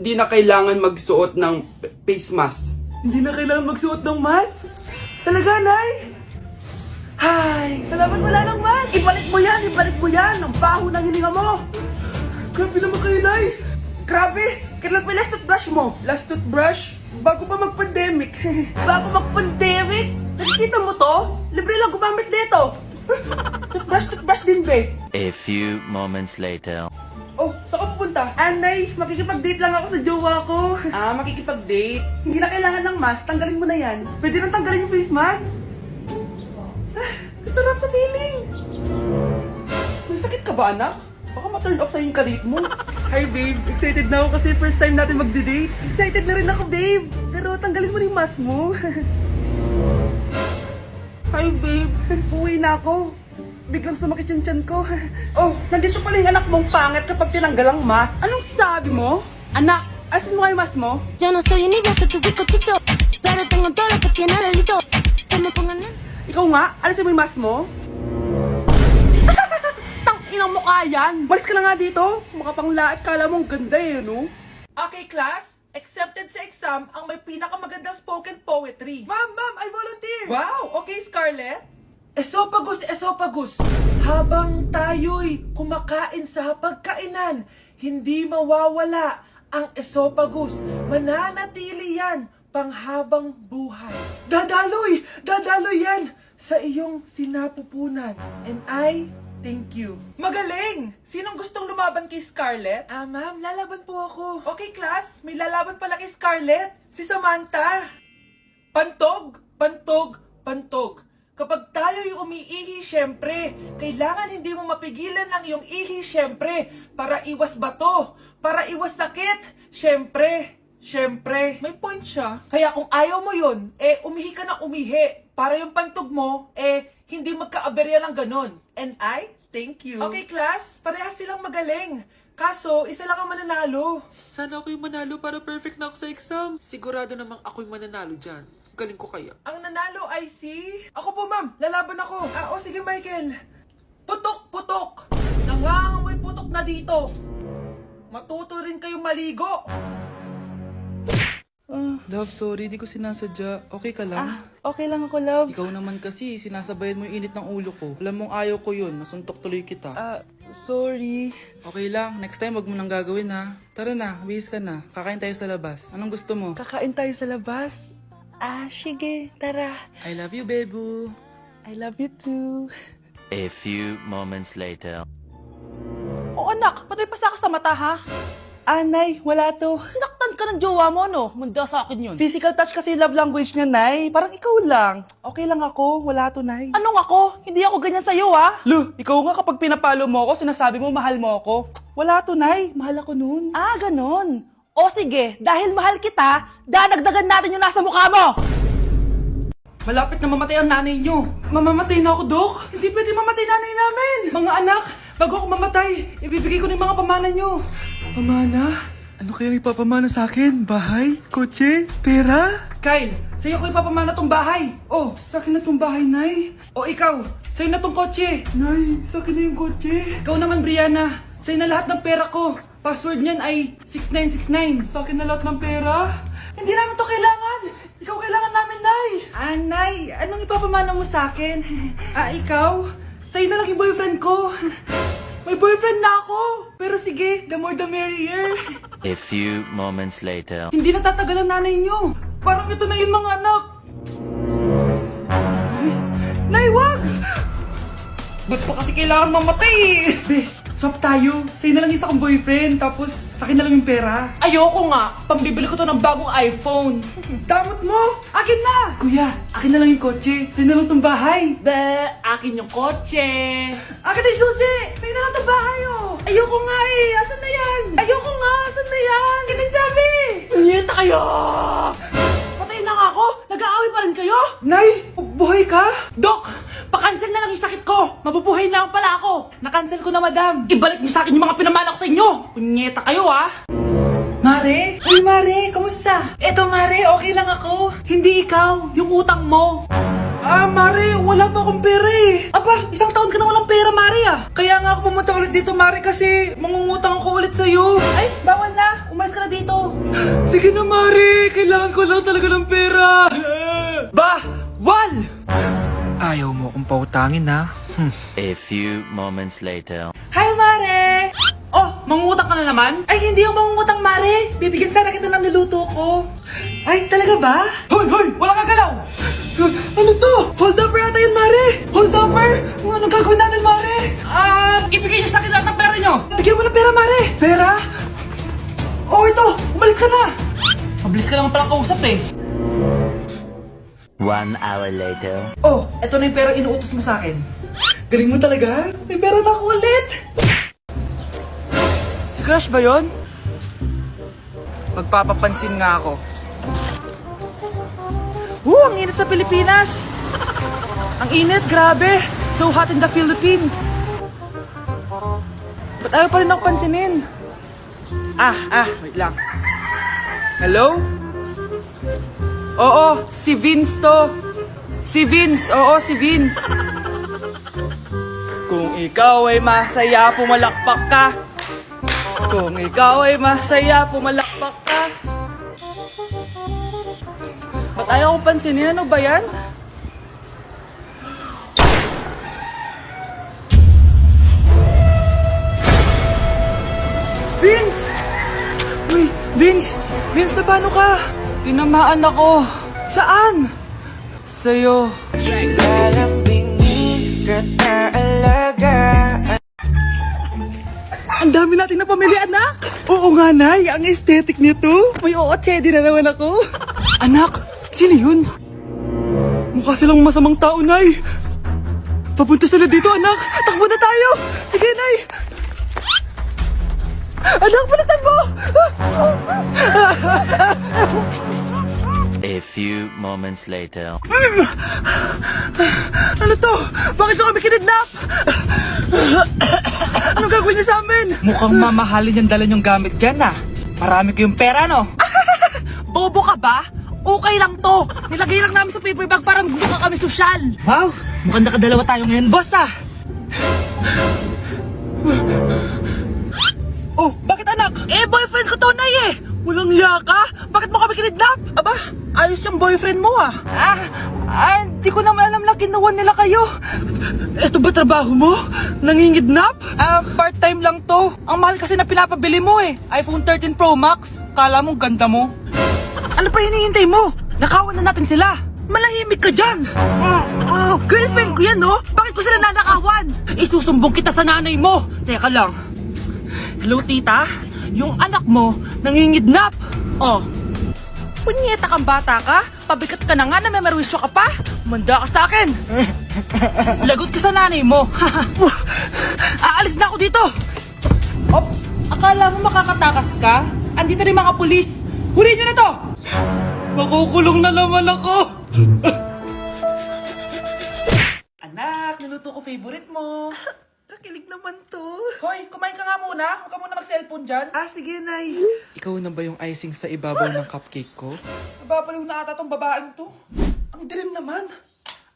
Hindi na kailangan magsuot ng face mask. Hindi na kailangan magsuot ng mask? Talaga, Nay? Hay, salamat wala lang man. Ibalik mo yan, ibalik mo yan. Ang baho ng hininga mo. Grabe naman kayo, Nay. Grabe. Kailan pa yung last toothbrush mo? Last toothbrush? Bago pa mag-pandemic. Bago mag-pandemic? Nakikita mo to? Libre lang gumamit dito. Toothbrush din, be. A few moments later. Oh, saan ka pupunta? Anay, makikipag-date lang ako sa jowa ko. Ah, makikipag-date? Hindi na kailangan ng mask, tanggalin mo na yan. Pwede nang tanggalin yung face mask. Ah, kasarap sa feeling. May sakit ka ba, anak? Baka ma-turn off sa'yo yung kadate mo. Hi, babe. Excited na ako kasi first time natin magde-date. Excited na rin ako, babe. Pero tanggalin mo na yung mask mo. Hi, babe. Uwi na ako. Biglang sumakit yung tiyan ko. Oh, nandito pala yung anak mong pangit kapag tinanggal ang mask. Anong sabi mo? Anak, asin mo nga yung mask mo? Yo no soy envidia, soy tu bizcochito, pero tengo todo lo que tiene delito. Que me pongan en... Ikaw nga, alisin mo yung mask mo? Tang-inang mukha yan! Malis ka na nga dito! Makapanglaat, kala mong ganda eh, no? Okay, class. Accepted sa exam ang may pinakamagandang spoken poetry. Ma'am, I volunteer! Wow! Okay, Scarlett. Esophagus! Habang tayo'y kumakain sa pagkainan, hindi mawawala ang esophagus. Mananatili yan panghabang buhay. Dadaloy yan sa iyong sinapupunan. And I thank you. Magaling! Sinong gustong lumaban kay Scarlett? Ah, ma'am, lalaban po ako. Okay, class, may lalaban pala kay Scarlett. Si Samantha. Pantog! Kapag tayo'y umiihi, syempre, kailangan hindi mo mapigilan ang iyong ihi, syempre, para iwas bato, para iwas sakit, syempre, may point siya. Kaya kung ayaw mo yun, umihi ka na umihi, para yung pantog mo, hindi magkaaberya ng ganon. And I thank you. Okay, class, parehas silang magaling. Kaso, isa lang ang mananalo. Sana ako yung manalo para perfect na ako sa exam. Sigurado namang ako yung mananalo dyan. Galing ko kaya. Ang nanalo ay si... Ako po, ma'am. Lalaban ako. Sige, Michael. Putok. Nangangamoy putok na dito. Matuto rin kayong maligo. Love, sorry, di ko sinasadya. Okay ka lang? Okay lang ako, love. Ikaw naman kasi, sinasabayan mo yung init ng ulo ko. Alam mong ayaw ko yun, masuntok tuloy kita. Sorry. Okay lang, next time wag mo nang gagawin ha. Tara na, bihis ka na. Kakain tayo sa labas. Anong gusto mo? Kakain tayo sa labas. Sige. Tara. I love you, Bebu. I love you too. A few moments later. Oh, anak. Ba't may pasa ka sa mata, ha? Nay, wala to. Sinaktan ka ng jowa mo, no? Manda sa akin yun. Physical touch kasi love language niya, Nay. Parang ikaw lang. Okay lang ako. Wala to, Nay. Anong ako? Hindi ako ganyan sa'yo, ha? Lu, ikaw nga kapag pinapalo mo ako, sinasabi mo mahal mo ako. Wala to, Nay. Mahal ako nun. Ganon. O sige, dahil mahal kita, dadagdagan natin yung nasa mukha mo! Malapit na mamatay ang nanay nyo. Mamamatay na ako, Dok. Hindi pwede mamatay nanay namin. Mga anak, bago ako mamatay, ibibigay ko na yung mga pamana nyo. Pamana? Ano kaya ipapamana sa akin? Bahay? Kotse? Pera? Kyle, sa'yo ko ipapamana tong bahay. Oh, sa akin na tong bahay, Nay. O ikaw, sa'yo na tong kotse. Nay, sa akin na yung kotse. Ikaw naman, Brianna, sa'yo na lahat ng pera ko. Password niyan ay 6969. Sa akin na lahat ng pera? Hindi namin to kailangan. Ikaw kailangan namin, Nay. Nay, anong ipapamana mo sa akin? Ikaw? Sa'yo na lang yung boyfriend ko. May boyfriend na ako. Pero sige, the more the merrier. A few moments later. Hindi natatagal ang nanay niyo. Parang ito na yung mga anak. Nay, wag! Ba't pa kasi kailangan mamatay? Be, swap tayo. Sa'yo na lang isa kong boyfriend, tapos sa akin na lang yung pera. Ayoko nga. Pambibili ko to ng bagong iPhone. Damot mo! Akin na! Kuya, akin na lang yung kotse. Sa'yo na lang tong bahay. Be, akin yung kotse. Akin na yung susi! Sa'yo na lang tong bahay, oh! Ayoko nga eh! Asan na yan? Ayoko nga! Asan na yan? Akin na yung sabi! Punyeta kayo! Patay na nga ako! Nag-aaway pa rin kayo? Nay! Buhay ka? Dok! Pa-cancel na lang yung sakit ko! Mabubuhay na lang pala ako! Na-cancel ko na, madam! Ibalik niyo sa akin yung mga pinamala ko sa inyo! Punyeta kayo, ah! Mare? Uy, Mare! Kamusta? Eto, Mare, okay lang ako. Hindi ikaw, yung utang mo. Mare, wala pa akong pera eh. Aba, isang taon ka na walang pera, Mare ah. Kaya nga ako pumunta ulit dito, Mare, kasi mangungutang ako ulit sa'yo. Ay, bawal na. umalis ka na dito. Sige na, Mare. Kailangan ko lang talaga ng pera. Wal! Ayaw mo akong pautangin, ha? A few moments later. Hi, Mare! Oh, mangungutang ka na naman? Ay, hindi ako mangungutang, Mare. Bibigyan sana kita ng niluto ko. Ay, talaga ba? Hoy! Wala kang galaw! Ano to? Hold up yata yun, Mare! Hold upper? Anong gagawin natin, Mare? Ibigay niyo sa akin lahat ng pera niyo! Bigyan mo ng pera, Mare! Pera? Oh, ito! Umalis ka na! Mabilis ka naman palang kausap eh. 1 hour later. Oh, eto na yung pera inuutos mo sa akin. Galing mo talaga? May pera na ako ulit! Si Crush ba yun? Magpapapansin nga ako. Ang init sa Pilipinas! Ang init, grabe! So hot in the Philippines! Ba't ayaw pa rin ako pansinin? Wait lang. Hello? Oo, si Vince to. Si Vince, oo, si Vince. Kung ikaw ay masaya, pumalakpak ka. Kung ikaw ay masaya, pumalakpak ka. Ba't ayaw kong pansinin? Ano ba yan? Vince! Uy, Vince! Vince, na paano ka? Tinamaan ako. Saan? Sa'yo. Ang dami natin na pamilya, anak! Oo nga, Nay. Ang aesthetic nito. May ootsedi na naman ako. Anak, sino yun? Mukha silang masamang tao, Nay. Papunta sila dito, anak. Takbo na tayo. Sige, Nay. Anak, palitan mo! A few moments later. Ano to? Bakit nyo kami kinidnap? Anong gagawin niya sa amin? Mukhang mamahalin yung dala niyong gamit dyan, ah. Marami kayong pera, no? Bobo ka ba? Okay lang to. Nilagay lang namin sa paper bag para magbuka kami sosyal. Wow, mukhang nakadalawa tayo ngayon, boss, ah. Oh, bakit anak? Boyfriend ko to, Nay, eh. Walang liya ka? Bakit mo kami kinidnap? Aba, ayos yung boyfriend mo, ah. Hindi ko naman alam na kinuha nila kayo. Ito ba trabaho mo? Nangingidnap? Part-time lang to. Ang mahal kasi na pinapabili mo, eh. iPhone 13 Pro Max. Kala mo, ganda mo. Ano pa hinihintay mo? Nakawan na natin sila. Malahimik ka dyan. Girlfriend ko yan, no? Bakit ko sila nanakawan? Isusumbong kita sa nanay mo. Teka lang. Hello, tita? Yung anak mo, nangingidnap. Oh. Punyeta kang bata ka? Pabigat ka na nga na may merwisyo ka pa? Manda ka sa akin. Lagot ka sa nanay mo. Aalis na ako dito. Ops, akala mo makakatakas ka? Andito rin mga pulis. Huli nyo na to! Makukulong na naman ako. Anak, niluto ko favorite mo. Kakilig naman to. Hoy, kumain ka nga muna. Huwag ka muna mag-cellphone dyan. Sige, Nay. Ikaw na ba yung icing sa ibabaw ng cupcake ko? Nababaliw na ata tong babaeng to. Ang dilim naman.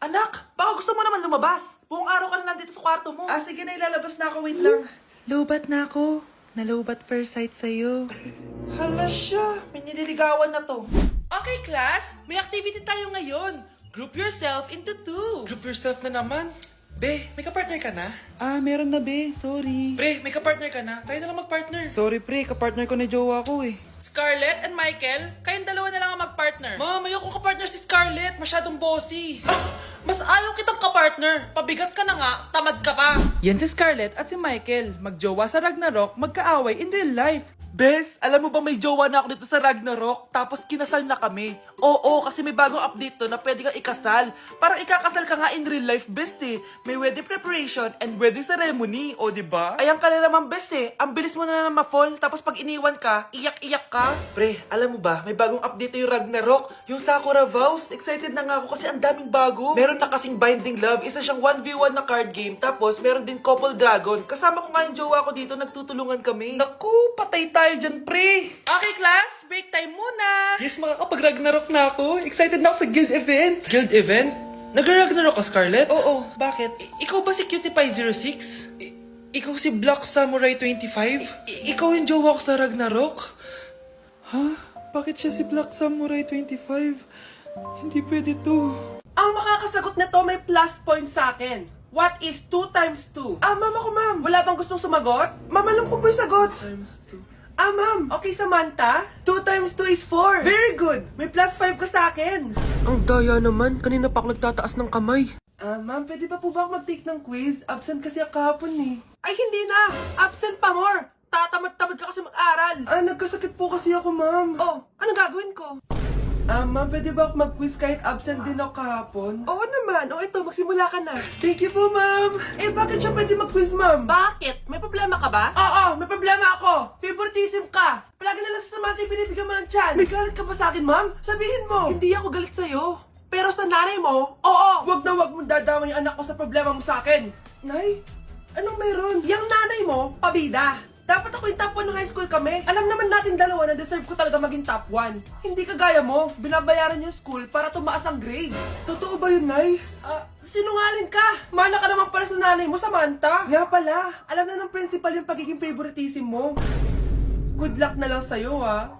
Anak, baka gusto mo naman lumabas. Buong araw ka na nandito sa kwarto mo. Sige na, ilalabas na ako. Wait lang. Lobat na ako. Nalobat first sight sa'yo. Hala siya. May nililigawan na to. Okay, class. May activity tayo ngayon. Group yourself into 2. Group yourself na naman. Be, may kapartner ka na? Meron na, be. Sorry. Pre, may kapartner ka na? Tayo na lang magpartner. Sorry, pre. Kapartner ko na jowa ko, eh. Scarlett and Michael, kayong dalawa na lang ang magpartner. Ma'am, ayoko kapartner si Scarlett. Masyadong bossy. Mas ayaw kitang kapartner. Pabigat ka na nga, tamad ka pa. Yan si Scarlett at si Michael. Magjowa sa Ragnarok, magkaaway in real life. Bes, alam mo ba may jowa na ako dito sa Ragnarok? Tapos kinasal na kami. Oo, kasi may bagong update to na pwede kang ikasal. Parang ikakasal ka nga in real life, bes eh. May wedding preparation and wedding ceremony, o diba? Ayan ka na naman, bes eh. Ang bilis mo na ma-fall, tapos pag iniwan ka, iyak-iyak ka. Pre, alam mo ba, may bagong update yung Ragnarok. Yung Sakura Vows. Excited na nga ako kasi ang daming bago. Meron na kasing Binding Love, isa siyang 1v1 na card game. Tapos meron din Couple Dragon. Kasama ko nga yung jowa ko dito, nagtutulungan kami. Naku, patay tayo dyan, pre. Okay, class, break time muna. Yes, makakapag-Ragnarok na ako. Excited na ako sa guild event. Guild event? Nag-Ragnarok ka, Scarlett? Oo, bakit? Ikaw ba si Cutie Pie 06? Ikaw si Black Samurai 25? Ikaw yung jowa ko sa Ragnarok? Ha? Bakit siya si Black Samurai 25? Hindi pwede to. Ang makakasagot na to may plus point sa akin. What is 2 times 2? Ma'am ako, ma'am. Wala bang gustong sumagot? Ma'am, alam ko po yung sagot. Times 2. Ma'am. Okay, Samantha. 2 times 2 is 4. Very good. May plus 5 ka sa akin. Ang daya naman, kanina pa ako nagtataas ng kamay. Ma'am, pwede pa po ba ako mag-take ng quiz? Absent kasi ako kahapon eh. Ay, hindi na! Absent pa more! Tatamad-tamad ka kasi mag-aral! Nagkasakit po kasi ako, ma'am. Oh, anong gagawin ko? Ma'am, pwede ba ako mag-quiz kahit absent din ako kahapon? Oo naman. O ito, magsimula ka na. Thank you po, ma'am. Bakit siya pwede mag-quiz, ma'am? Bakit? May problema ka ba? Oo, may problema ako. Favoritism ka. Palagi na lang sa Samantha yung binibigyan mo ng chance. May galit ka ba sa akin, ma'am? Sabihin mo. Hindi ako galit sa'yo. Pero sa nanay mo, oo. Wag na wag mong dadama yung anak ko sa problema mo sa akin. Nay, anong meron? Yang nanay mo, pabida. Dapat ako yung top 1 ng high school kami. Alam naman natin dalawa na deserve ko talaga maging top 1. Hindi kagaya mo, binabayaran yung school para tumaas ang grade. Totoo ba yun, Nay? Sinungaling ka! Mana ka naman para sa nanay mo, Samantha. Nga pala, alam na ng principal yung pagiging favoritism mo. Good luck na lang sa'yo, ha?